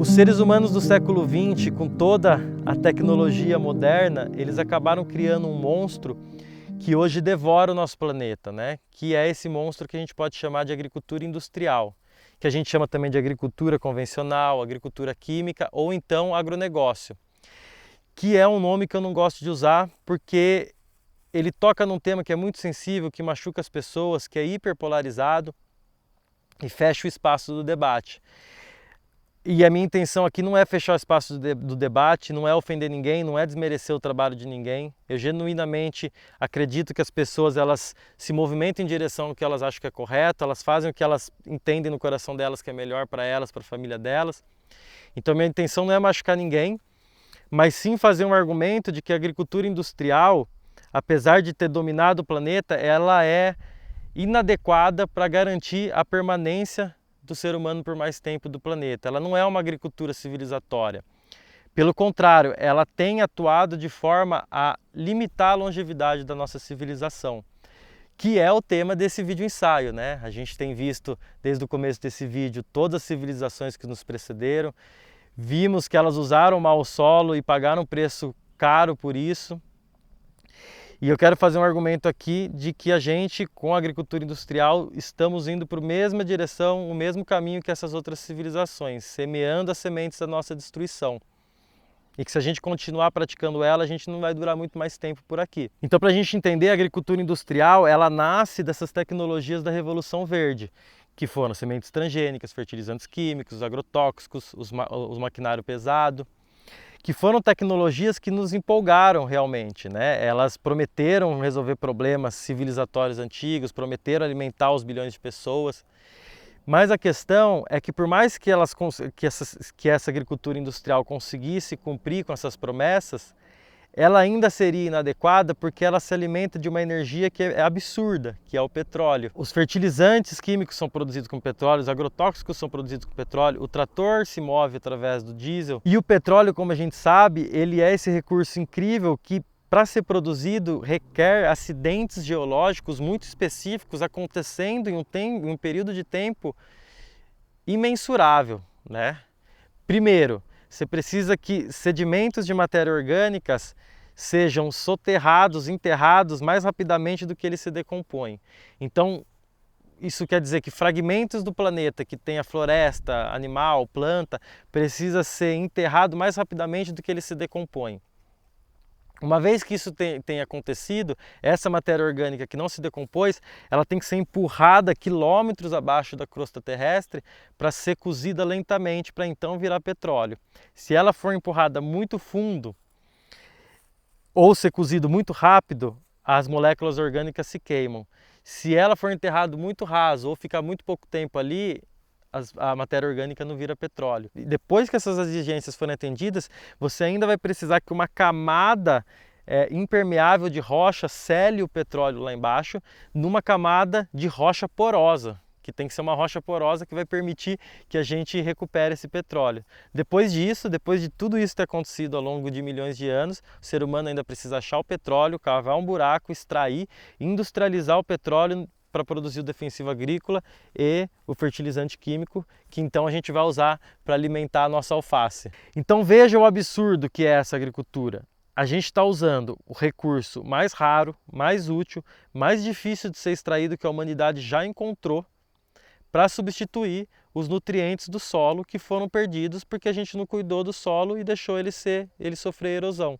Os seres humanos do século XX, com toda a tecnologia moderna, eles acabaram criando um monstro que hoje devora o nosso planeta, né? Que é esse monstro que a gente pode chamar de agricultura industrial, que a gente chama também de agricultura convencional, agricultura química ou então agronegócio, que é um nome que eu não gosto de usar porque ele toca num tema que é muito sensível, que machuca as pessoas, que é hiperpolarizado e fecha o espaço do debate. E a minha intenção aqui não é fechar o espaço do debate, não é ofender ninguém, não é desmerecer o trabalho de ninguém. Eu genuinamente acredito que as pessoas elas se movimentam em direção ao que elas acham que é correto, elas fazem o que elas entendem no coração delas que é melhor para elas, para a família delas. Então minha intenção não é machucar ninguém, mas sim fazer um argumento de que a agricultura industrial, apesar de ter dominado o planeta, ela é inadequada para garantir a permanência do ser humano por mais tempo do planeta. Ela não é uma agricultura civilizatória. Pelo contrário, ela tem atuado de forma a limitar a longevidade da nossa civilização, que é o tema desse vídeo ensaio, né? A gente tem visto desde o começo desse vídeo todas as civilizações que nos precederam, vimos que elas usaram mal o solo e pagaram um preço caro por isso. E eu quero fazer um argumento aqui de que a gente, com a agricultura industrial, estamos indo para a mesma direção, o mesmo caminho que essas outras civilizações, semeando as sementes da nossa destruição. E que se a gente continuar praticando ela, a gente não vai durar muito mais tempo por aqui. Então, para a gente entender, a agricultura industrial, ela nasce dessas tecnologias da Revolução Verde, que foram sementes transgênicas, fertilizantes químicos, agrotóxicos, os maquinário pesado, que foram tecnologias que nos empolgaram realmente, né? Elas prometeram resolver problemas civilizatórios antigos, prometeram alimentar os bilhões de pessoas, mas a questão é que por mais que essa agricultura industrial conseguisse cumprir com essas promessas, ela ainda seria inadequada porque ela se alimenta de uma energia que é absurda, que é o petróleo. Os fertilizantes químicos são produzidos com petróleo, os agrotóxicos são produzidos com petróleo, o trator se move através do diesel. E o petróleo, como a gente sabe, ele é esse recurso incrível que, para ser produzido, requer acidentes geológicos muito específicos acontecendo em um período de tempo imensurável, né? Primeiro, você precisa que sedimentos de matéria orgânicas sejam soterrados, enterrados mais rapidamente do que eles se decompõem. Então, isso quer dizer que fragmentos do planeta que tem a floresta, animal, planta, precisa ser enterrado mais rapidamente do que eles se decompõem. Uma vez que isso tenha acontecido, essa matéria orgânica que não se decompôs, ela tem que ser empurrada quilômetros abaixo da crosta terrestre para ser cozida lentamente, para então virar petróleo. Se ela for empurrada muito fundo ou ser cozido muito rápido, as moléculas orgânicas se queimam. Se ela for enterrada muito raso ou ficar muito pouco tempo ali, a matéria orgânica não vira petróleo. E depois que essas exigências forem atendidas, você ainda vai precisar que uma camada impermeável de rocha sele o petróleo lá embaixo numa camada de rocha porosa, que tem que ser uma rocha porosa que vai permitir que a gente recupere esse petróleo. Depois disso, depois de tudo isso ter acontecido ao longo de milhões de anos, o ser humano ainda precisa achar o petróleo, cavar um buraco, extrair, industrializar o petróleo para produzir o defensivo agrícola e o fertilizante químico, que então a gente vai usar para alimentar a nossa alface. Então veja o absurdo que é essa agricultura. A gente está usando o recurso mais raro, mais útil, mais difícil de ser extraído que a humanidade já encontrou para substituir os nutrientes do solo que foram perdidos porque a gente não cuidou do solo e deixou ele sofrer erosão.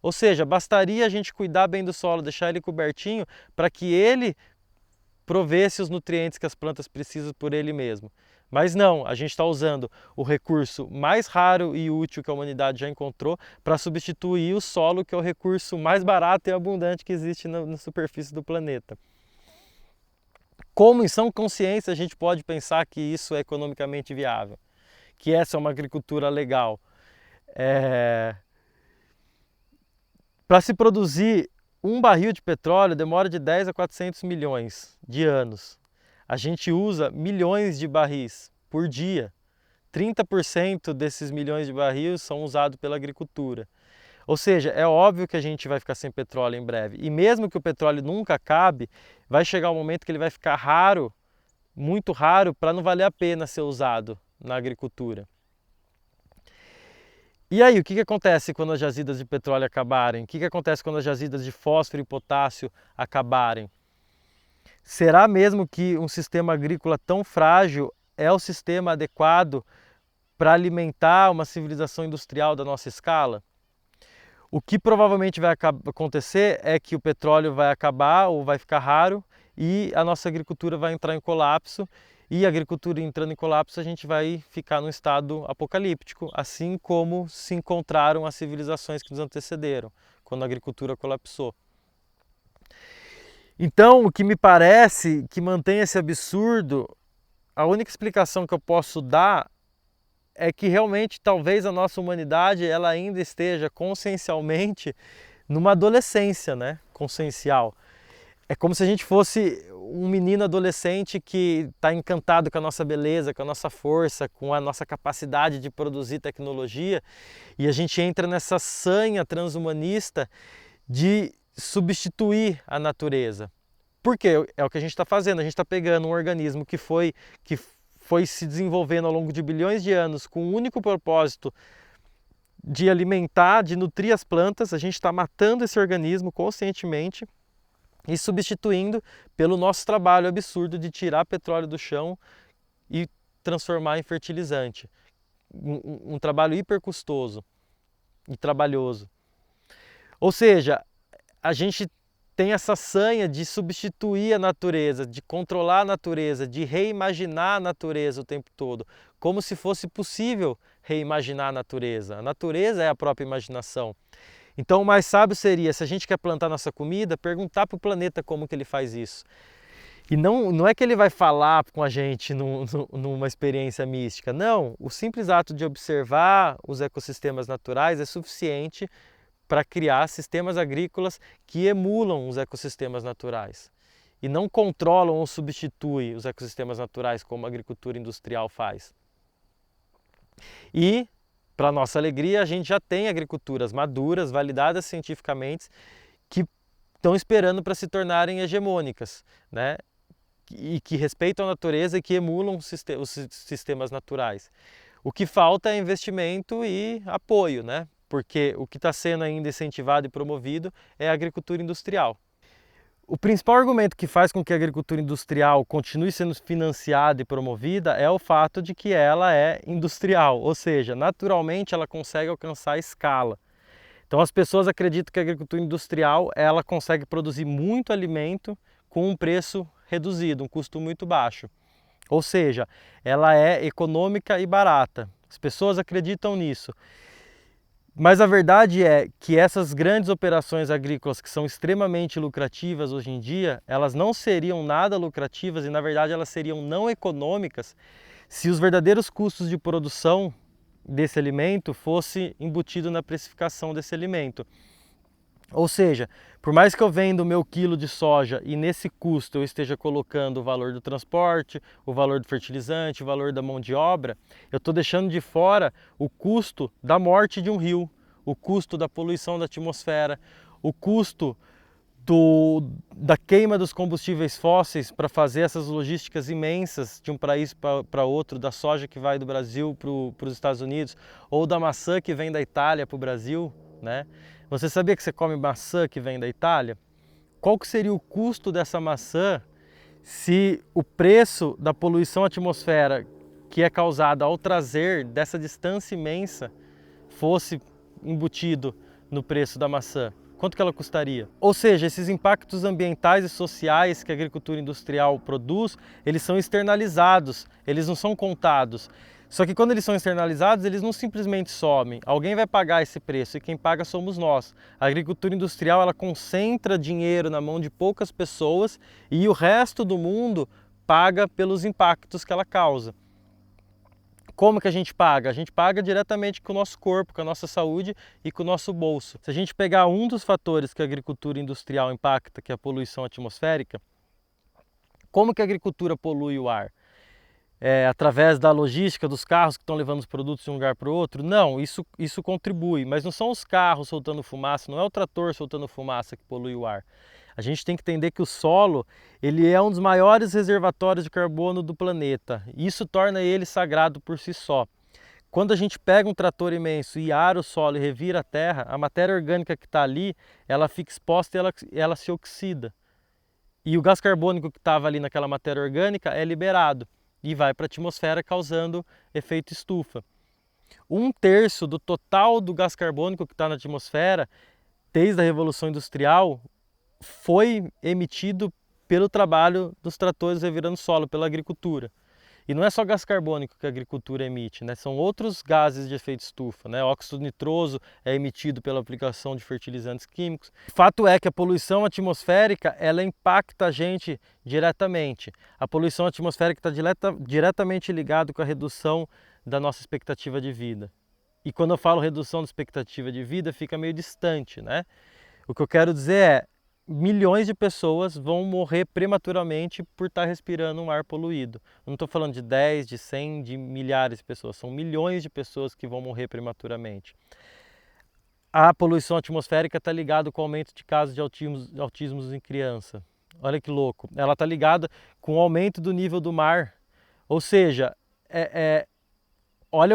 Ou seja, bastaria a gente cuidar bem do solo, deixar ele cobertinho para que ele provesse os nutrientes que as plantas precisam por ele mesmo. Mas não, a gente está usando o recurso mais raro e útil que a humanidade já encontrou para substituir o solo, que é o recurso mais barato e abundante que existe na superfície do planeta. Como em sã consciência a gente pode pensar que isso é economicamente viável? Que essa é uma agricultura legal? Para se produzir um barril de petróleo demora de 10 a 400 milhões de anos. A gente usa milhões de barris por dia. 30% desses milhões de barris são usados pela agricultura. Ou seja, é óbvio que a gente vai ficar sem petróleo em breve. E mesmo que o petróleo nunca acabe, vai chegar um momento que ele vai ficar raro, muito raro, para não valer a pena ser usado na agricultura. E aí, o que acontece quando as jazidas de petróleo acabarem? O que acontece quando as jazidas de fósforo e potássio acabarem? Será mesmo que um sistema agrícola tão frágil é o sistema adequado para alimentar uma civilização industrial da nossa escala? O que provavelmente vai acontecer é que o petróleo vai acabar ou vai ficar raro e a nossa agricultura vai entrar em colapso. E a agricultura entrando em colapso, a gente vai ficar num estado apocalíptico, assim como se encontraram as civilizações que nos antecederam, quando a agricultura colapsou. Então, o que me parece que mantém esse absurdo, a única explicação que eu posso dar é que realmente talvez a nossa humanidade ela ainda esteja consciencialmente numa adolescência, né? Consciencial. É como se a gente fosse um menino adolescente que está encantado com a nossa beleza, com a nossa força, com a nossa capacidade de produzir tecnologia, e a gente entra nessa sanha transhumanista de substituir a natureza. Por quê? É o que a gente está fazendo, a gente está pegando um organismo que foi se desenvolvendo ao longo de bilhões de anos com o único propósito de alimentar, de nutrir as plantas, a gente está matando esse organismo conscientemente e substituindo pelo nosso trabalho absurdo de tirar petróleo do chão e transformar em fertilizante. Um trabalho hiper custoso e trabalhoso. Ou seja, a gente tem essa sanha de substituir a natureza, de controlar a natureza, de reimaginar a natureza o tempo todo, como se fosse possível reimaginar a natureza. A natureza é a própria imaginação. Então o mais sábio seria, se a gente quer plantar nossa comida, perguntar para o planeta como que ele faz isso. E não é que ele vai falar com a gente numa experiência mística, não. O simples ato de observar os ecossistemas naturais é suficiente para criar sistemas agrícolas que emulam os ecossistemas naturais e não controlam ou substituem os ecossistemas naturais como a agricultura industrial faz. E, para nossa alegria, a gente já tem agriculturas maduras, validadas cientificamente, que estão esperando para se tornarem hegemônicas, né? E que respeitam a natureza e que emulam os sistemas naturais. O que falta é investimento e apoio, né? Porque o que está sendo ainda incentivado e promovido é a agricultura industrial. O principal argumento que faz com que a agricultura industrial continue sendo financiada e promovida é o fato de que ela é industrial, ou seja, naturalmente ela consegue alcançar a escala. Então as pessoas acreditam que a agricultura industrial ela consegue produzir muito alimento com um preço reduzido, um custo muito baixo. Ou seja, ela é econômica e barata. As pessoas acreditam nisso. Mas a verdade é que essas grandes operações agrícolas que são extremamente lucrativas hoje em dia, elas não seriam nada lucrativas e na verdade elas seriam não econômicas se os verdadeiros custos de produção desse alimento fosse embutido na precificação desse alimento. Ou seja, por mais que eu venda o meu quilo de soja e nesse custo eu esteja colocando o valor do transporte, o valor do fertilizante, o valor da mão de obra, eu estou deixando de fora o custo da morte de um rio, o custo da poluição da atmosfera, o custo da queima dos combustíveis fósseis para fazer essas logísticas imensas de um país para outro, da soja que vai do Brasil para os Estados Unidos, ou da maçã que vem da Itália para o Brasil, né? Você sabia que você come maçã que vem da Itália? Qual que seria o custo dessa maçã se o preço da poluição atmosfera que é causada ao trazer dessa distância imensa fosse embutido no preço da maçã? Quanto que ela custaria? Ou seja, esses impactos ambientais e sociais que a agricultura industrial produz, eles são externalizados, eles não são contados. Só que quando eles são externalizados, eles não simplesmente somem. Alguém vai pagar esse preço e quem paga somos nós. A agricultura industrial ela concentra dinheiro na mão de poucas pessoas e o resto do mundo paga pelos impactos que ela causa. Como que a gente paga? A gente paga diretamente com o nosso corpo, com a nossa saúde e com o nosso bolso. Se a gente pegar um dos fatores que a agricultura industrial impacta, que é a poluição atmosférica, como que a agricultura polui o ar? Através da logística dos carros que estão levando os produtos de um lugar para o outro? Não, isso contribui, mas não são os carros soltando fumaça, não é o trator soltando fumaça que polui o ar. A gente tem que entender que o solo ele é um dos maiores reservatórios de carbono do planeta. Isso torna ele sagrado por si só. Quando a gente pega um trator imenso e ara o solo e revira a terra, a matéria orgânica que está ali, ela fica exposta e ela se oxida. E o gás carbônico que estava ali naquela matéria orgânica é liberado e vai para a atmosfera causando efeito estufa. 1/3 do total do gás carbônico que está na atmosfera, desde a Revolução Industrial, foi emitido pelo trabalho dos tratores revirando solo, pela agricultura. E não é só gás carbônico que a agricultura emite, né? São outros gases de efeito estufa, né? Óxido nitroso é emitido pela aplicação de fertilizantes químicos. O fato é que a poluição atmosférica, ela impacta a gente diretamente. A poluição atmosférica está diretamente ligada com a redução da nossa expectativa de vida. E quando eu falo redução da expectativa de vida, fica meio distante, né? O que eu quero dizer é, milhões de pessoas vão morrer prematuramente por estar respirando um ar poluído. Não estou falando de 10, de 100, de milhares de pessoas, são milhões de pessoas que vão morrer prematuramente. A poluição atmosférica está ligada com o aumento de casos de autismo em criança. Olha que louco. Ela está ligada com o aumento do nível do mar. Ou seja, olha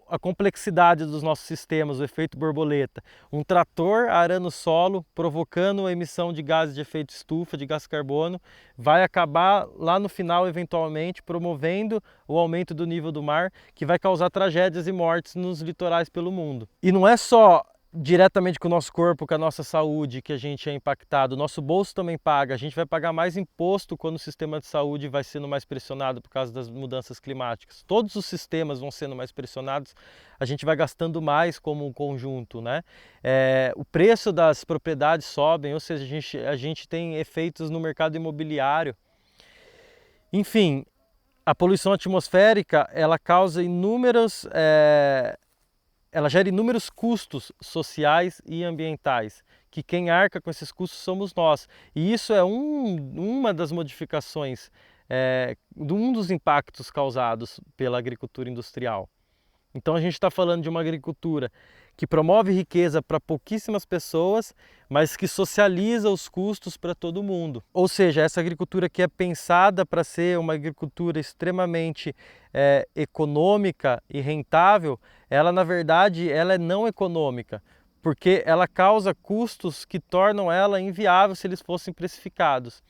a complexidade dos nossos sistemas, o efeito borboleta. Um trator arando o solo, provocando a emissão de gases de efeito estufa, de gás carbono, vai acabar lá no final, eventualmente, promovendo o aumento do nível do mar, que vai causar tragédias e mortes nos litorais pelo mundo. E não é só diretamente com o nosso corpo, com a nossa saúde que a gente é impactado, o nosso bolso também paga, a gente vai pagar mais imposto quando o sistema de saúde vai sendo mais pressionado por causa das mudanças climáticas. Todos os sistemas vão sendo mais pressionados, a gente vai gastando mais como um conjunto, né? O preço das propriedades sobem, ou seja, a gente tem efeitos no mercado imobiliário. Enfim, a poluição atmosférica, ela causa ela gera inúmeros custos sociais e ambientais, que quem arca com esses custos somos nós. E isso é uma das modificações, um dos impactos causados pela agricultura industrial. Então a gente está falando de uma agricultura que promove riqueza para pouquíssimas pessoas, mas que socializa os custos para todo mundo. Ou seja, essa agricultura que é pensada para ser uma agricultura extremamente econômica e rentável, ela na verdade ela é não econômica, porque ela causa custos que tornam ela inviável se eles fossem precificados.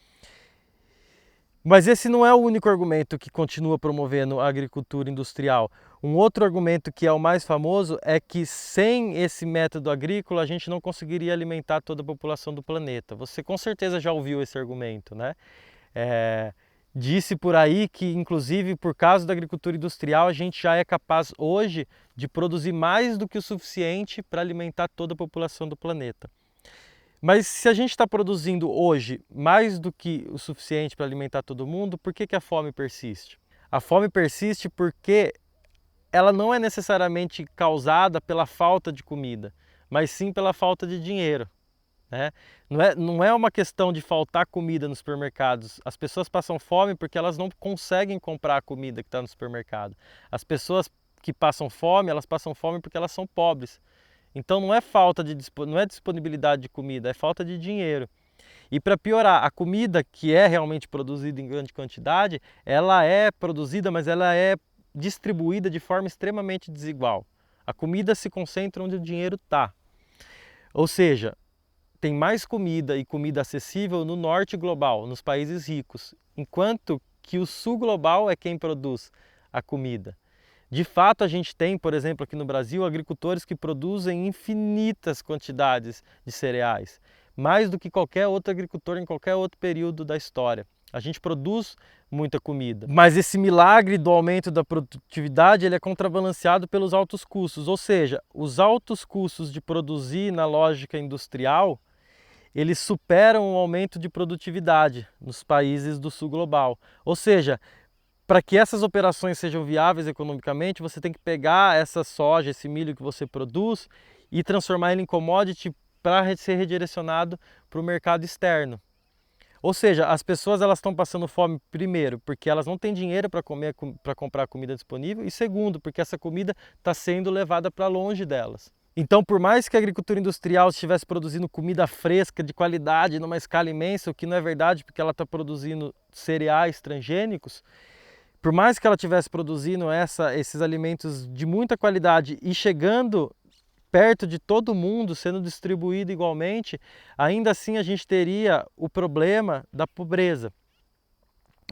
Mas esse não é o único argumento que continua promovendo a agricultura industrial. Um outro argumento que é o mais famoso é que sem esse método agrícola a gente não conseguiria alimentar toda a população do planeta. Você com certeza já ouviu esse argumento, né? Disse por aí que, inclusive, por causa da agricultura industrial, a gente já é capaz hoje de produzir mais do que o suficiente para alimentar toda a população do planeta. Mas se a gente está produzindo hoje mais do que o suficiente para alimentar todo mundo, por que a fome persiste? A fome persiste porque ela não é necessariamente causada pela falta de comida, mas sim pela falta de dinheiro, né? Não é uma questão de faltar comida nos supermercados. As pessoas passam fome porque elas não conseguem comprar a comida que está no supermercado. As pessoas que passam fome, elas passam fome porque elas são pobres. Então não é disponibilidade de comida, é falta de dinheiro. E para piorar, a comida que é realmente produzida em grande quantidade, ela é produzida, mas ela é distribuída de forma extremamente desigual. A comida se concentra onde o dinheiro está. Ou seja, tem mais comida e comida acessível no norte global, nos países ricos, enquanto que o sul global é quem produz a comida. De fato, a gente tem, por exemplo, aqui no Brasil, agricultores que produzem infinitas quantidades de cereais, mais do que qualquer outro agricultor em qualquer outro período da história. A gente produz muita comida, mas esse milagre do aumento da produtividade ele é contrabalanceado pelos altos custos, ou seja, os altos custos de produzir na lógica industrial, eles superam o aumento de produtividade nos países do sul global. Ou seja, para que essas operações sejam viáveis economicamente, você tem que pegar essa soja, esse milho que você produz e transformar ele em commodity para ser redirecionado para o mercado externo. Ou seja, as pessoas elas estão passando fome, primeiro, porque elas não têm dinheiro para comprar comida disponível, e segundo, porque essa comida está sendo levada para longe delas. Então, por mais que a agricultura industrial estivesse produzindo comida fresca, de qualidade, numa escala imensa, o que não é verdade, porque ela está produzindo cereais transgênicos, por mais que ela estivesse produzindo esses alimentos de muita qualidade e chegando perto de todo mundo, sendo distribuído igualmente, ainda assim a gente teria o problema da pobreza,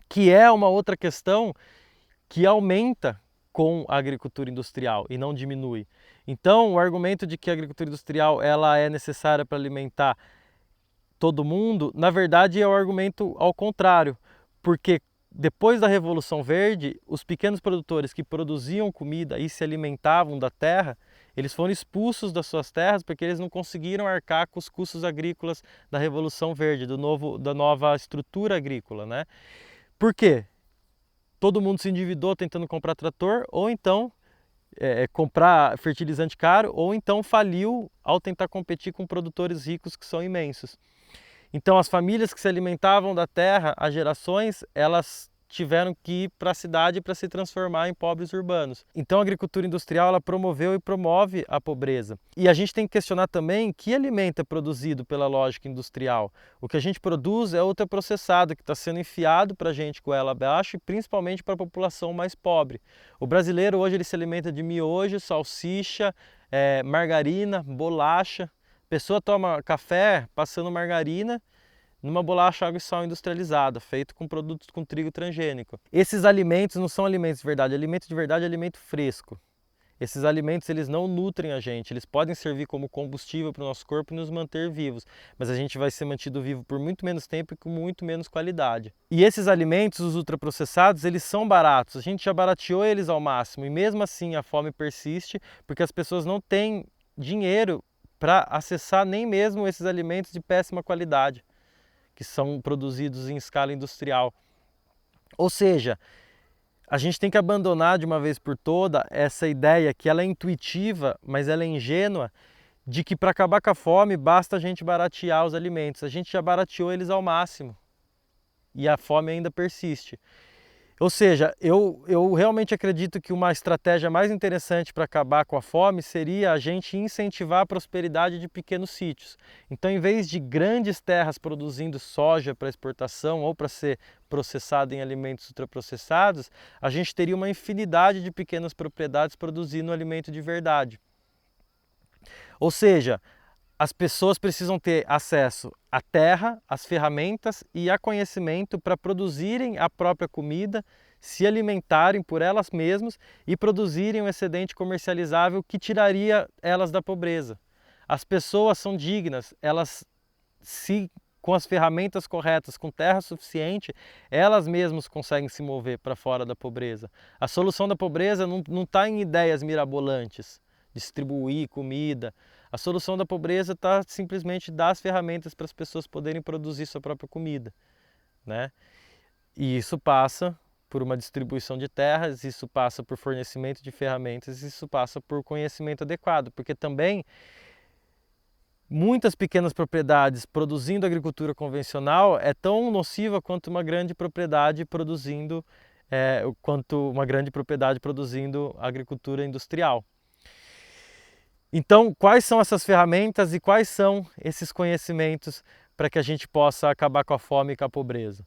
que é uma outra questão que aumenta com a agricultura industrial e não diminui. Então, o argumento de que a agricultura industrial ela é necessária para alimentar todo mundo, na verdade é o argumento ao contrário, porque depois da Revolução Verde, os pequenos produtores que produziam comida e se alimentavam da terra, eles foram expulsos das suas terras porque eles não conseguiram arcar com os custos agrícolas da Revolução Verde, da nova estrutura agrícola, né? Por quê? Todo mundo se endividou tentando comprar trator, ou então comprar fertilizante caro, ou então faliu ao tentar competir com produtores ricos que são imensos. Então as famílias que se alimentavam da terra há gerações, elas tiveram que ir para a cidade para se transformar em pobres urbanos. Então a agricultura industrial ela promoveu e promove a pobreza. E a gente tem que questionar também que alimento é produzido pela lógica industrial. O que a gente produz é ultraprocessado, que está sendo enfiado para a gente goela abaixo e principalmente para a população mais pobre. O brasileiro hoje ele se alimenta de miojo, salsicha, margarina, bolacha. A pessoa toma café passando margarina numa bolacha água e sal industrializada, feito com produtos com trigo transgênico. Esses alimentos não são alimentos de verdade. Alimento de verdade é alimento fresco. Esses alimentos eles não nutrem a gente, eles podem servir como combustível para o nosso corpo e nos manter vivos, mas a gente vai ser mantido vivo por muito menos tempo e com muito menos qualidade. E esses alimentos, os ultraprocessados, eles são baratos, a gente já barateou eles ao máximo e mesmo assim a fome persiste porque as pessoas não têm dinheiro para acessar nem mesmo esses alimentos de péssima qualidade, que são produzidos em escala industrial. Ou seja, a gente tem que abandonar de uma vez por toda essa ideia que ela é intuitiva, mas ela é ingênua, de que para acabar com a fome basta a gente baratear os alimentos. A gente já barateou eles ao máximo e a fome ainda persiste. Ou seja, eu realmente acredito que uma estratégia mais interessante para acabar com a fome seria a gente incentivar a prosperidade de pequenos sítios. Então, em vez de grandes terras produzindo soja para exportação ou para ser processado em alimentos ultraprocessados, a gente teria uma infinidade de pequenas propriedades produzindo alimento de verdade. Ou seja, as pessoas precisam ter acesso à terra, às ferramentas e a conhecimento para produzirem a própria comida, se alimentarem por elas mesmas e produzirem um excedente comercializável que tiraria elas da pobreza. As pessoas são dignas, elas se com as ferramentas corretas, com terra suficiente, elas mesmas conseguem se mover para fora da pobreza. A solução da pobreza não está em ideias mirabolantes, distribuir comida. A solução da pobreza está simplesmente dar as ferramentas para as pessoas poderem produzir sua própria comida, né? E isso passa por uma distribuição de terras, isso passa por fornecimento de ferramentas, isso passa por conhecimento adequado, porque também muitas pequenas propriedades produzindo agricultura convencional é tão nociva quanto uma grande propriedade produzindo agricultura industrial. Então, quais são essas ferramentas e quais são esses conhecimentos para que a gente possa acabar com a fome e com a pobreza?